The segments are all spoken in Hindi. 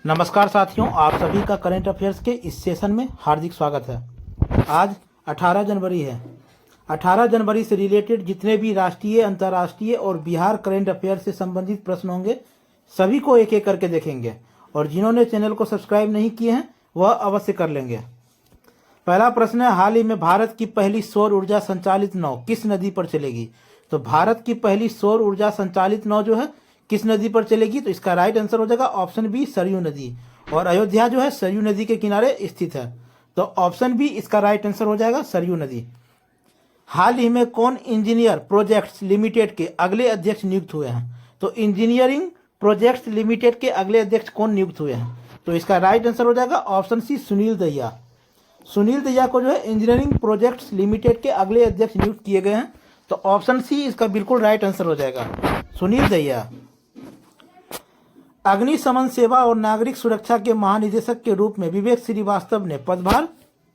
नमस्कार साथियों, आप सभी का करंट अफेयर्स के इस सेशन में हार्दिक स्वागत है। आज 18 जनवरी है। 18 जनवरी से रिलेटेड जितने भी राष्ट्रीय, अंतर्राष्ट्रीय और बिहार करंट अफेयर से संबंधित प्रश्न होंगे सभी को एक एक करके देखेंगे और जिन्होंने चैनल को सब्सक्राइब नहीं किए हैं वह अवश्य कर लेंगे। पहला प्रश्न है, हाल ही में भारत की पहली सौर ऊर्जा संचालित नाव किस नदी पर चलेगी? तो भारत की पहली सौर ऊर्जा संचालित नाव जो है किस नदी पर चलेगी? तो इसका राइट आंसर हो जाएगा ऑप्शन बी, सरयू नदी। और अयोध्या जो है सरयू नदी के किनारे स्थित है, तो ऑप्शन बी इसका राइट आंसर हो जाएगा, सरयू नदी। हाल ही में कौन इंजीनियर प्रोजेक्ट्स लिमिटेड के अगले अध्यक्ष नियुक्त हुए हैं? तो इंजीनियरिंग प्रोजेक्ट्स लिमिटेड के अगले अध्यक्ष कौन नियुक्त हुए हैं? तो इसका राइट आंसर हो जाएगा ऑप्शन सी, सुनील दहिया। सुनील दहिया को जो है इंजीनियरिंग प्रोजेक्ट्स लिमिटेड के अगले अध्यक्ष नियुक्त किए गए हैं, तो ऑप्शन सी इसका बिल्कुल राइट आंसर हो जाएगा, सुनील दहिया। अग्निशमन सेवा और नागरिक सुरक्षा के महानिदेशक के रूप में विवेक श्रीवास्तव ने पदभार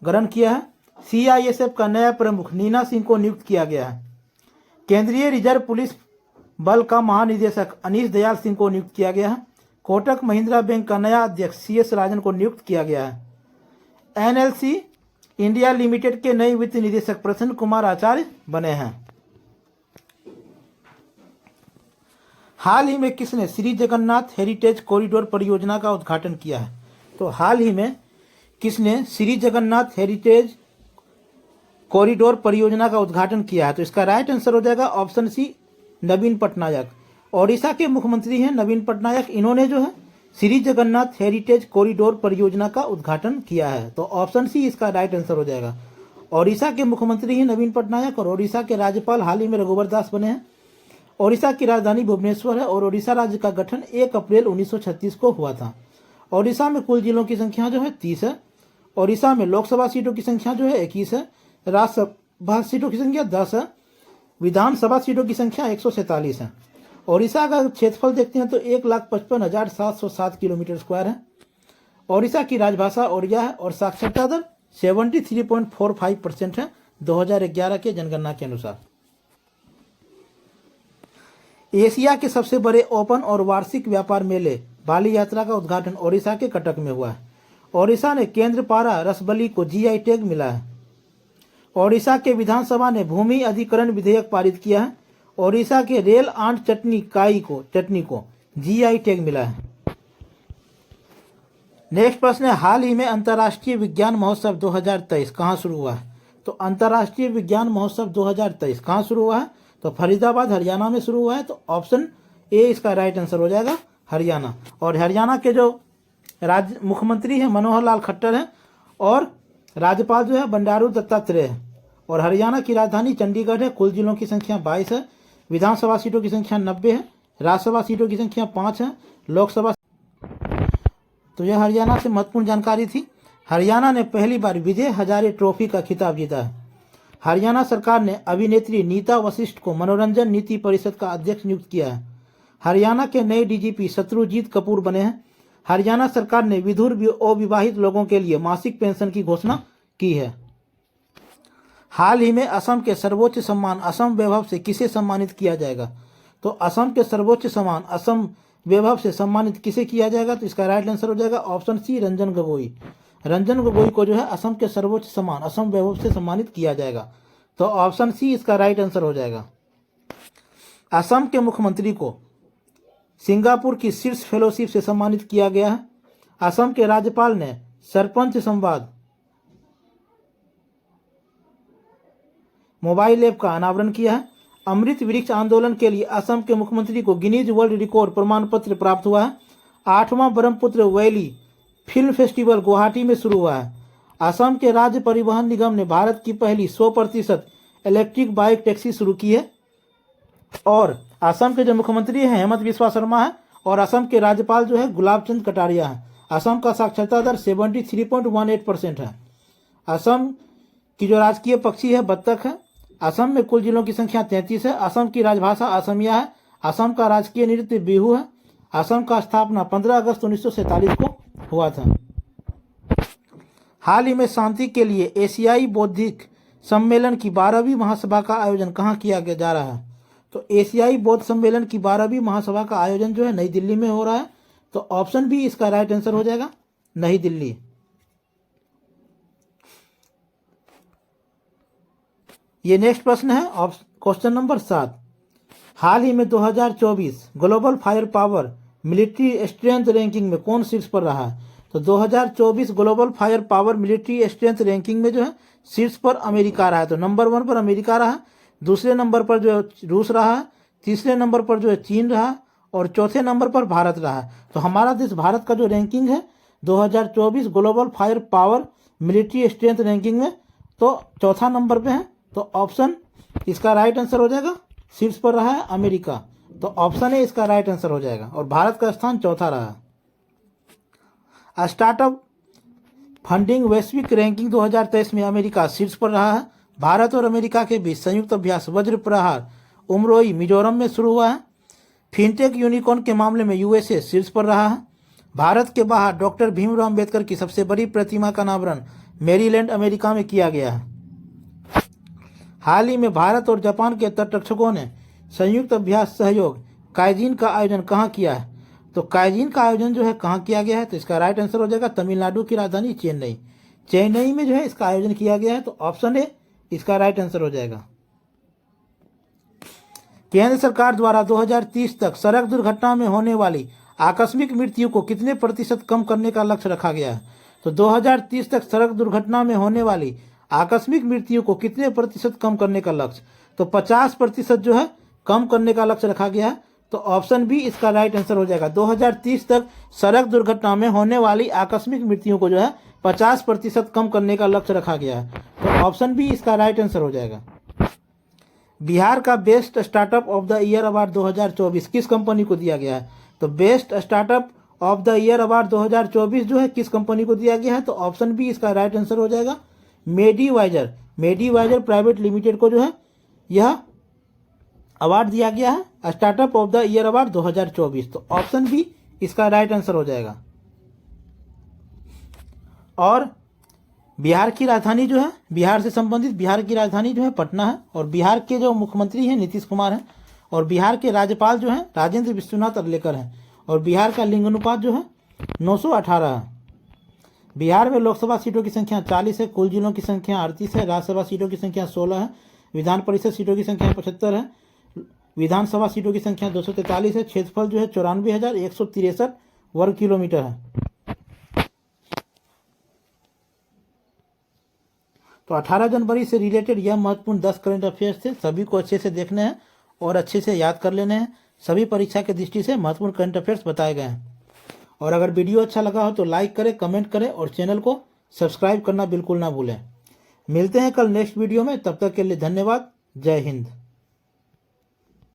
ग्रहण किया है। सीआईएसएफ का नया प्रमुख नीना सिंह को नियुक्त किया गया है। केंद्रीय रिजर्व पुलिस बल का महानिदेशक अनीश दयाल सिंह को नियुक्त किया गया है। कोटक महिंद्रा बैंक का नया अध्यक्ष सीएस राजन को नियुक्त किया गया है। एनएलसी इंडिया लिमिटेड के नए वित्त निदेशक प्रसन्न कुमार आचार्य बने हैं। हाल ही में किसने श्री जगन्नाथ हेरिटेज कॉरिडोर परियोजना का उद्घाटन किया है? तो हाल ही में किसने श्री जगन्नाथ हेरिटेज कॉरिडोर परियोजना का उद्घाटन किया है? तो इसका राइट आंसर हो जाएगा ऑप्शन सी, नवीन पटनायक। ओडिशा के मुख्यमंत्री हैं नवीन पटनायक। इन्होंने जो है श्री जगन्नाथ हेरिटेज कॉरिडोर परियोजना का उद्घाटन किया है, तो ऑप्शन सी इसका राइट आंसर हो जाएगा। ओडिशा के मुख्यमंत्री हैं नवीन पटनायक और ओडिशा के राज्यपाल हाल ही में रघुवर दास बने हैं। ओडिशा की राजधानी भुवनेश्वर है और ओडिशा राज्य का गठन 1 अप्रैल 1936 को हुआ था। ओडिशा में कुल जिलों की संख्या जो है 30 है। ओडिशा में लोकसभा सीटों की संख्या जो है 21 है। राज्यसभा सीटों की संख्या 10 है। विधानसभा सीटों की संख्या 147 है। ओडिशा का क्षेत्रफल देखते हैं तो 1,55,707 किलोमीटर स्क्वायर है। ओडिशा की राजभाषा ओडिया है और साक्षरता दर 73.45% है 2011 के जनगणना के अनुसार। एशिया के सबसे बड़े ओपन और वार्षिक व्यापार मेले बाली यात्रा का उद्घाटन ओडिशा के कटक में हुआ है। ओडिशा ने केंद्रपारा रसबली को जीआई टैग मिला है। ओडिशा के विधानसभा ने भूमि अधिग्रहण विधेयक पारित किया है। ओडिशा के रेल आंट चटनी को जीआई टैग मिला है। नेक्स्ट प्रश्न है, हाल ही में अंतर्राष्ट्रीय विज्ञान महोत्सव 2023 कहाँ शुरू हुआ है? तो अंतर्राष्ट्रीय विज्ञान महोत्सव 2023 कहाँ शुरू हुआ है? तो फरीदाबाद हरियाणा में शुरू हुआ है, तो ऑप्शन ए इसका राइट आंसर हो जाएगा, हरियाणा। और हरियाणा के जो राज्य मुख्यमंत्री हैं मनोहर लाल खट्टर हैं और राज्यपाल जो है बंडारू दत्तात्रेय है। और हरियाणा की राजधानी चंडीगढ़ है। कुल जिलों की संख्या 22 है। विधानसभा सीटों की संख्या 90 है। राज्यसभा सीटों की संख्या 5 है। लोकसभा, तो यह हरियाणा से महत्वपूर्ण जानकारी थी। हरियाणा ने पहली बार विजय हजारे ट्रॉफी का खिताब जीता है। हरियाणा सरकार ने अभिनेत्री नीता वशिष्ठ को मनोरंजन नीति परिषद का अध्यक्ष नियुक्त किया है। हरियाणा के नए डीजीपी शत्रुजीत कपूर बने हैं। हरियाणा सरकार ने विधुर अविवाहित लोगों के लिए मासिक पेंशन की घोषणा की है। हाल ही में असम के सर्वोच्च सम्मान असम वैभव से किसे सम्मानित किया जाएगा? तो असम के सर्वोच्च सम्मान असम वैभव से सम्मानित किसे किया जाएगा? तो इसका राइट आंसर हो जाएगा ऑप्शन सी, रंजन गोगोई। रंजन गोगोई को जो है असम के सर्वोच्च सम्मान असम वैभव से सम्मानित किया जाएगा, तो ऑप्शन सी इसका राइट आंसर हो जाएगा। असम के मुख्यमंत्री को सिंगापुर की शीर्ष फेलोशिप से सम्मानित किया गया है। असम के राज्यपाल ने सरपंच संवाद मोबाइल ऐप का अनावरण किया है। अमृत वृक्ष आंदोलन के लिए असम के मुख्यमंत्री को गिनीज वर्ल्ड रिकॉर्ड प्रमाण पत्र प्राप्त हुआ है। 8वां Brahmaputra valley film festival Guwahati में शुरू हुआ है। असम के राज्य परिवहन निगम ने भारत की पहली 100% इलेक्ट्रिक बाइक टैक्सी शुरू की है। और असम के जो मुख्यमंत्री हैं हेमंत बिस्वा शर्मा है और असम के राज्यपाल जो है गुलाब चंद कटारिया है। असम का साक्षरता दर 73.18% है। असम की जो राजकीय पक्षी है बत्तख है। असम में कुल जिलों की संख्या 33 है। असम की राजभाषा असमिया है। असम का राजकीय नृत्य बिहू है। असम का स्थापना 15 अगस्त 1947 को हुआ था। हाल ही में शांति के लिए एशियाई बौद्धिक सम्मेलन की 12वीं महासभा का आयोजन कहाँ किया जा रहा है? तो एशियाई बौद्ध सम्मेलन की 12वीं महासभा का आयोजन जो है नई दिल्ली में हो रहा है। तो ऑप्शन बी इसका राइट आंसर हो जाएगा, नई दिल्ली। ये नेक्स्ट प्रश्न है क्वेश्चन नंबर 7। हाल ही में 2024 global fire power military strength ranking में कौन शीर्ष पर रहा है? तो 2024 global fire power military strength ranking में जो है शीर्ष पर अमेरिका रहा है। तो नंबर 1 पर अमेरिका रहा, दूसरे नंबर पर जो है रूस रहा, तीसरे नंबर पर जो है चीन रहा और चौथे नंबर पर भारत रहा। तो हमारा देश भारत का जो रैंकिंग है 2024 global fire power military strength ranking में तो चौथा नंबर पे है। तो ऑप्शन इसका राइट आंसर हो जाएगा, शीर्ष पर रहा है अमेरिका। तो ऑप्शन ए इसका राइट आंसर हो जाएगा और भारत का स्थान चौथा रहा। स्टार्टअप फंडिंग वैश्विक रैंकिंग 2023 में अमेरिका शीर्ष पर रहा है। भारत और अमेरिका के बीच संयुक्त अभ्यास वज्र प्रहार उमरोई मिजोरम में शुरू हुआ है। फिनटेक यूनिकॉर्न के मामले में यूएसए शीर्ष पर रहा है। भारत के बाहर डॉक्टर भीमराव अंबेडकर की सबसे बड़ी प्रतिमा का अनावरण मैरीलैंड अमेरिका में किया गया है। हाल ही में भारत और जापान के तटरक्षकों ने संयुक्त अभ्यास सहयोग काइजिन का आयोजन कहाँ किया है? तो काइजिन का आयोजन जो है कहाँ किया गया है? तो इसका राइट आंसर हो जाएगा तमिलनाडु की राजधानी चेन्नई। चेन्नई में जो है इसका आयोजन किया गया है। तो ऑप्शन ए इसका राइट आंसर हो जाएगा। केंद्र सरकार द्वारा 2030 तक सड़क दुर्घटना में होने वाली आकस्मिक मृत्यु को कितने प्रतिशत कम करने का लक्ष्य रखा गया है? तो 2030 तक सड़क दुर्घटना में होने वाली आकस्मिक मृत्यु को कितने प्रतिशत कम करने का लक्ष्य? तो 50% जो है कम करने का लक्ष्य रखा गया है। तो ऑप्शन बी इसका राइट आंसर हो जाएगा। 2030 तक सड़क दुर्घटना में होने वाली आकस्मिक मृत्यु को जो है 50% कम करने का लक्ष्य रखा गया है। तो ऑप्शन बी इसका राइट आंसर हो जाएगा। बिहार का best startup of the year award 2024 किस कंपनी को दिया गया है? तो best startup of the year award 2024 जो है किस कंपनी को दिया गया है? तो ऑप्शन बी इसका राइट आंसर हो जाएगा, मेडीवाइजर प्राइवेट लिमिटेड को जो है यह अवार्ड दिया गया है startup of the year award 2024। तो ऑप्शन बी इसका राइट आंसर हो जाएगा। और बिहार की राजधानी जो है, बिहार से संबंधित बिहार की राजधानी जो है पटना है और बिहार के जो मुख्यमंत्री हैं नीतीश कुमार हैं और बिहार के राज्यपाल जो हैं राजेंद्र विश्वनाथ अर्लेकर हैं और बिहार का लिंग अनुपात जो है 918 है। बिहार में लोकसभा सीटों की संख्या 40 है, कुल जिलों की संख्या 38 है, राज्यसभा सीटों की संख्या 16 है, विधान परिषद सीटों की संख्या 75 है, विधानसभा सीटों की संख्या 243 है, क्षेत्रफल जो है 94,163 वर्ग किलोमीटर है। तो 18 जनवरी से रिलेटेड यह महत्वपूर्ण 10 करंट अफेयर्स थे। सभी को अच्छे से देखने हैं और अच्छे से याद कर लेने हैं। सभी परीक्षा की दृष्टि से महत्वपूर्ण करंट अफेयर्स बताए गए हैं। और अगर वीडियो अच्छा लगा हो तो लाइक करें, कमेंट करें और चैनल को सब्सक्राइब करना बिल्कुल ना भूलें। मिलते हैं कल नेक्स्ट वीडियो में, तब तक के लिए धन्यवाद। जय हिंद।